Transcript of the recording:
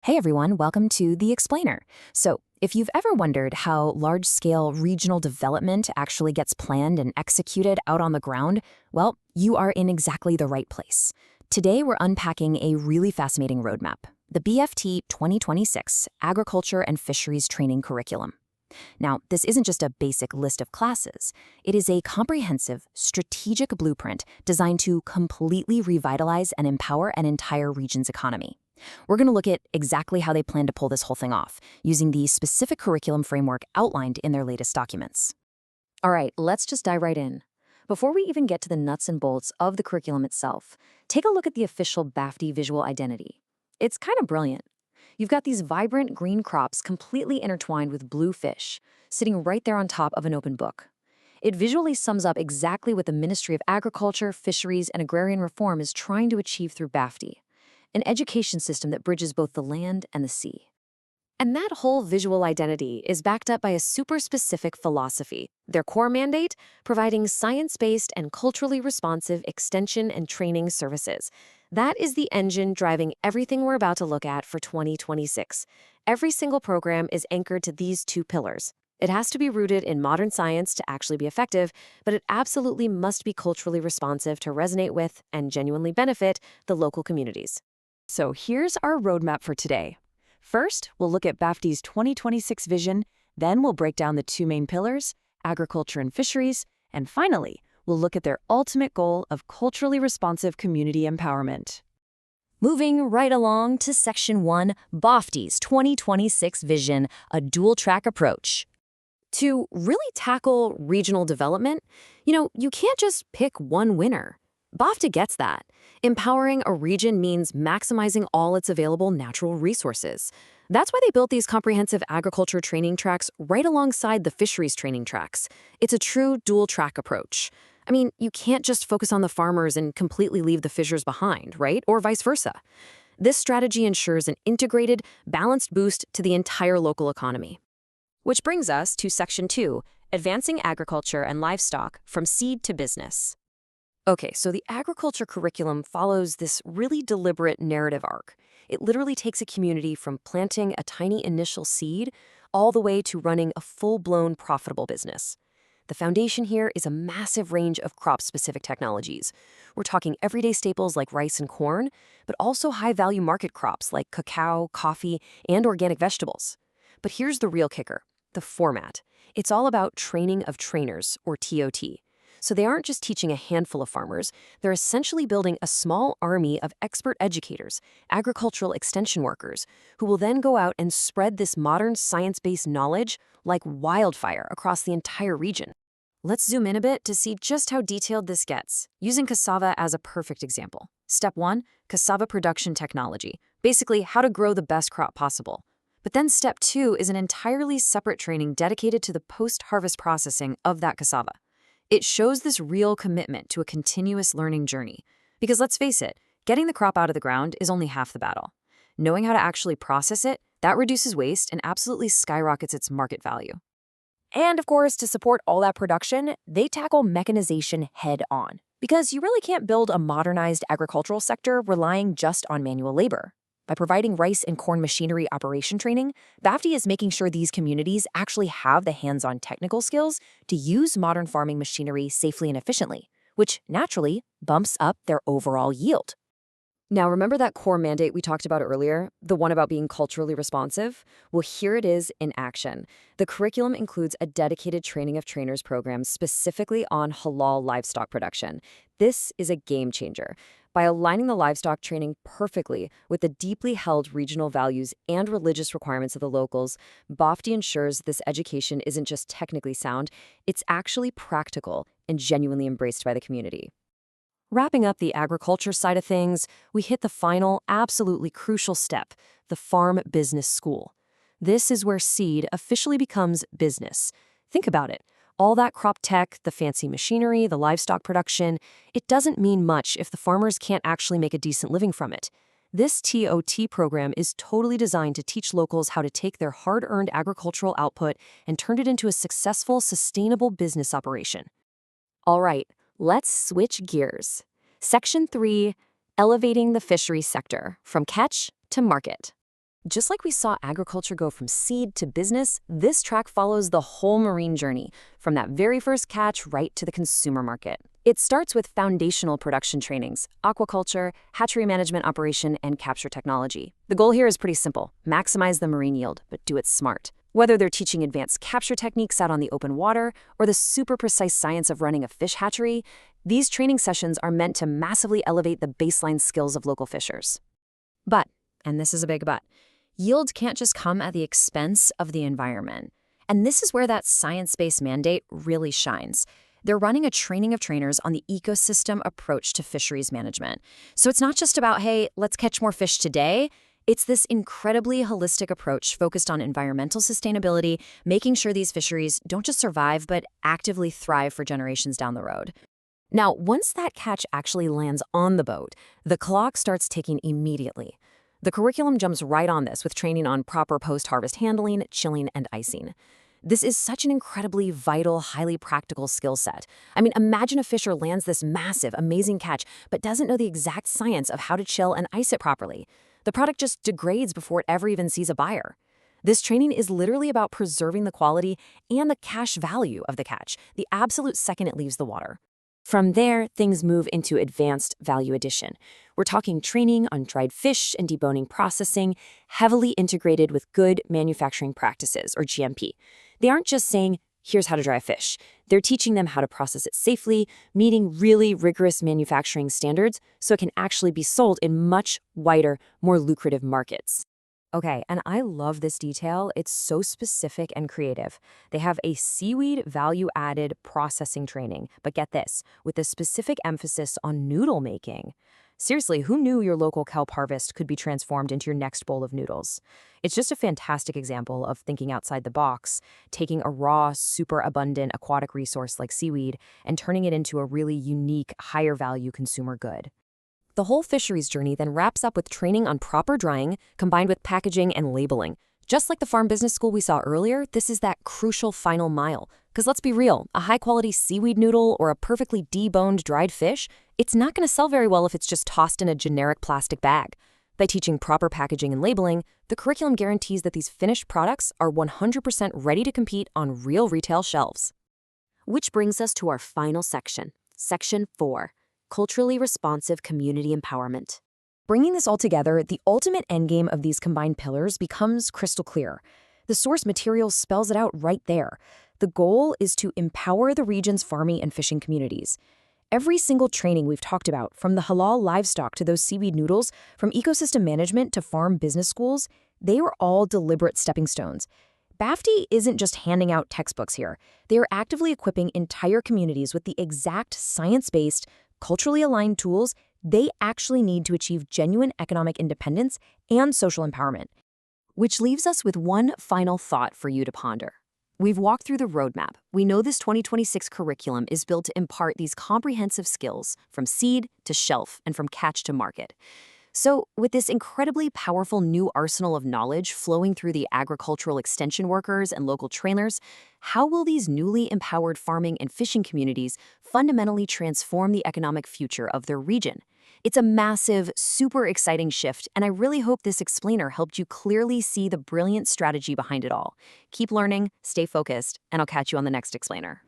Hey everyone, welcome to The Explainer. So, if you've ever wondered how large-scale regional development actually gets planned and executed out on the ground, well, you are in exactly the right place. Today we're unpacking a really fascinating roadmap, the BFT 2026 Agriculture and Fisheries Training Curriculum. Now, this isn't just a basic list of classes. It is a comprehensive, strategic blueprint designed to completely revitalize and empower an entire region's economy. We're going to look at exactly how they plan to pull this whole thing off, using the specific curriculum framework outlined in their latest documents. All right, let's just dive right in. Before we even get to the nuts and bolts of the curriculum itself, take a look at the official BAFTI visual identity. It's kind of brilliant. You've got these vibrant green crops completely intertwined with blue fish, sitting right there on top of an open book. It visually sums up exactly what the Ministry of Agriculture, Fisheries, and Agrarian Reform is trying to achieve through BAFTI, an education system that bridges both the land and the sea. And that whole visual identity is backed up by a super specific philosophy. Their core mandate, providing science-based and culturally responsive extension and training services. That is the engine driving everything we're about to look at for 2026. Every single program is anchored to these two pillars. It has to be rooted in modern science to actually be effective, but it absolutely must be culturally responsive to resonate with and genuinely benefit the local communities. So here's our roadmap for today. First, we'll look at BAFTI's 2026 vision, then we'll break down the two main pillars, agriculture and fisheries, and finally, we'll look at their ultimate goal of culturally responsive community empowerment. Moving right along to Section 1, BAFTI's 2026 vision, a dual-track approach. To really tackle regional development, you can't just pick one winner. BAFTA gets that. Empowering a region means maximizing all its available natural resources. That's why they built these comprehensive agriculture training tracks right alongside the fisheries training tracks. It's a true dual-track approach. I mean, you can't just focus on the farmers and completely leave the fishers behind, right? Or vice versa. This strategy ensures an integrated, balanced boost to the entire local economy. Which brings us to Section 2, Advancing Agriculture and Livestock from Seed to Business. Okay, so the agriculture curriculum follows this really deliberate narrative arc. It literally takes a community from planting a tiny initial seed all the way to running a full-blown profitable business. The foundation here is a massive range of crop-specific technologies. We're talking everyday staples like rice and corn, but also high-value market crops like cacao, coffee, and organic vegetables. But here's the real kicker, the format. It's all about training of trainers, or TOT. So they aren't just teaching a handful of farmers, they're essentially building a small army of expert educators, agricultural extension workers, who will then go out and spread this modern science-based knowledge like wildfire across the entire region. Let's zoom in a bit to see just how detailed this gets, using cassava as a perfect example. Step 1, cassava production technology, basically how to grow the best crop possible. But then step 2 is an entirely separate training dedicated to the post-harvest processing of that cassava. It shows this real commitment to a continuous learning journey. Because let's face it, getting the crop out of the ground is only half the battle. Knowing how to actually process it, that reduces waste and absolutely skyrockets its market value. And of course, to support all that production, they tackle mechanization head on. Because you really can't build a modernized agricultural sector relying just on manual labor. By providing rice and corn machinery operation training, BAFTI is making sure these communities actually have the hands-on technical skills to use modern farming machinery safely and efficiently, which naturally bumps up their overall yield. Now, remember that core mandate we talked about earlier, the one about being culturally responsive? Well, here it is in action. The curriculum includes a dedicated training of trainers program specifically on halal livestock production. This is a game changer. By aligning the livestock training perfectly with the deeply held regional values and religious requirements of the locals, BAFTI ensures this education isn't just technically sound, it's actually practical and genuinely embraced by the community. Wrapping up the agriculture side of things, we hit the final, absolutely crucial step, the Farm Business School. This is where seed officially becomes business. Think about it. All that crop tech, the fancy machinery, the livestock production, it doesn't mean much if the farmers can't actually make a decent living from it. This TOT program is totally designed to teach locals how to take their hard-earned agricultural output and turn it into a successful, sustainable business operation. All right, let's switch gears. Section 3, Elevating the Fisheries Sector, from Catch to Market. Just like we saw agriculture go from seed to business, this track follows the whole marine journey, from that very first catch right to the consumer market. It starts with foundational production trainings, aquaculture, hatchery management operation, and capture technology. The goal here is pretty simple: maximize the marine yield, but do it smart. Whether they're teaching advanced capture techniques out on the open water or the super precise science of running a fish hatchery, these training sessions are meant to massively elevate the baseline skills of local fishers. But, and this is a big but, yield can't just come at the expense of the environment. And this is where that science-based mandate really shines. They're running a training of trainers on the ecosystem approach to fisheries management. So it's not just about, hey, let's catch more fish today. It's this incredibly holistic approach focused on environmental sustainability, making sure these fisheries don't just survive, but actively thrive for generations down the road. Now, once that catch actually lands on the boat, the clock starts ticking immediately. The curriculum jumps right on this with training on proper post-harvest handling, chilling, and icing. This is such an incredibly vital, highly practical skill set. I mean, imagine a fisher lands this massive, amazing catch, but doesn't know the exact science of how to chill and ice it properly. The product just degrades before it ever even sees a buyer. This training is literally about preserving the quality and the cash value of the catch, the absolute second it leaves the water. From there, things move into advanced value addition. We're talking training on dried fish and deboning processing, heavily integrated with good manufacturing practices, or GMP. They aren't just saying, here's how to dry fish. They're teaching them how to process it safely, meeting really rigorous manufacturing standards so it can actually be sold in much wider, more lucrative markets. Okay, and I love this detail. It's so specific and creative. They have a seaweed value-added processing training, but get this, with a specific emphasis on noodle making. Seriously, who knew your local kelp harvest could be transformed into your next bowl of noodles? It's just a fantastic example of thinking outside the box, taking a raw, super abundant aquatic resource like seaweed and turning it into a really unique, higher value consumer good. The whole fisheries journey then wraps up with training on proper drying, combined with packaging and labeling. Just like the farm business school we saw earlier, this is that crucial final mile. Because let's be real, a high-quality seaweed noodle or a perfectly deboned dried fish, it's not going to sell very well if it's just tossed in a generic plastic bag. By teaching proper packaging and labeling, the curriculum guarantees that these finished products are 100% ready to compete on real retail shelves. Which brings us to our final section, Section 4. Culturally responsive community empowerment. Bringing this all together, the ultimate endgame of these combined pillars becomes crystal clear. The source material spells it out right there. The goal is to empower the region's farming and fishing communities. Every single training we've talked about, from the halal livestock to those seaweed noodles, from ecosystem management to farm business schools, they are all deliberate stepping stones. BAFTI isn't just handing out textbooks here. They are actively equipping entire communities with the exact science-based, culturally aligned tools they actually need to achieve genuine economic independence and social empowerment. Which leaves us with one final thought for you to ponder. We've walked through the roadmap. We know this 2026 curriculum is built to impart these comprehensive skills from seed to shelf and from catch to market. So, with this incredibly powerful new arsenal of knowledge flowing through the agricultural extension workers and local trainers, how will these newly empowered farming and fishing communities fundamentally transform the economic future of their region? It's a massive, super exciting shift, and I really hope this explainer helped you clearly see the brilliant strategy behind it all. Keep learning, stay focused, and I'll catch you on the next explainer.